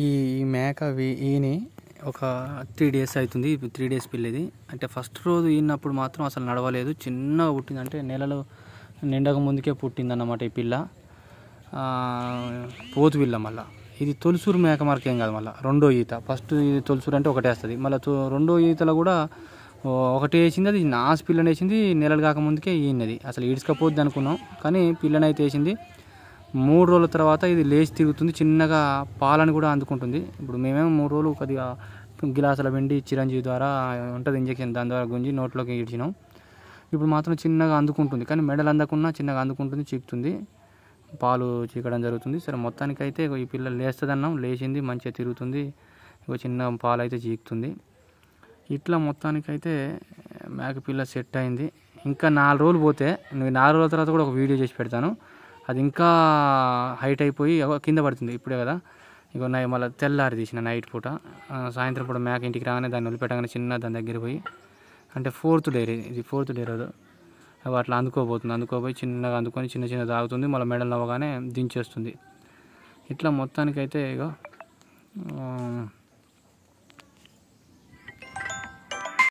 ఈ మేక ఈని ఒక 3 డేస్ అవుతుంది. 3 డేస్ పిల్లిది. అంటే ఫస్ట్ రోజు ఈనప్పుడు మాత్రం అసలు నడవలేదు. చిన్నగా పుట్టింది, అంటే నెలలు నిండక ముందుకే పుట్టిందన్నమాట ఈ పిల్ల. పోతు పిల్ల. మళ్ళీ ఇది తొలిసూరు మేక మార్కేం కాదు, మళ్ళీ రెండో ఈత. ఫస్ట్ ఇది తొలిసూరు అంటే ఒకటేస్తుంది, మళ్ళీ రెండో ఈతలో కూడా ఒకటి వేసింది. అది నాసు పిల్లని వేసింది. నెలలు కాకముందుకే ఈనది. అసలు ఈడ్చుకపోద్ది అనుకున్నాం, కానీ పిల్లని వేసింది. 3 రోజుల తర్వాత ఇది లేచి తిరుగుతుంది. చిన్నగా పాలను కూడా అందుకుంటుంది. ఇప్పుడు మేమేమో 3 రోజులు కొద్దిగా గిలాసుల వెండి చిరంజీవి ద్వారా ఉంటుంది ఇంజక్షన్, దాని ద్వారా గుంజి నోట్లోకి ఈడ్చినాం. ఇప్పుడు మాత్రం చిన్నగా అందుకుంటుంది, కానీ మెడలు అందకున్నా చిన్నగా అందుకుంటుంది, చీకుతుంది, పాలు చీకడం జరుగుతుంది. సరే మొత్తానికైతే ఈ పిల్ల లేస్తుందన్నాం, లేచింది, మంచిగా తిరుగుతుంది, చిన్న పాలు అయితే చీకుతుంది. ఇట్లా మొత్తానికైతే మేక పిల్ల సెట్ అయింది. ఇంకా 4 రోజులు పోతే, 4 రోజుల తర్వాత కూడా ఒక వీడియో చేసి పెడతాను. అది ఇంకా హైట్ అయిపోయి కింద పడుతుంది ఇప్పుడే కదా. ఇగో మళ్ళీ తెల్లారి తీసిన నైట్ పూట. సాయంత్రం పూట మేక ఇంటికి రాగానే దాన్ని వదిలిపెట్టగానే చిన్న దాని దగ్గర పోయి, అంటే 4th డే ఇది, 4th డే రోజు అట్లా అందుకోపోయి చిన్నగా అందుకొని చిన్న చిన్న తాగుతుంది. మళ్ళీ మెడలు నవ్వగానే దించేస్తుంది. ఇట్లా మొత్తానికైతే ఇగో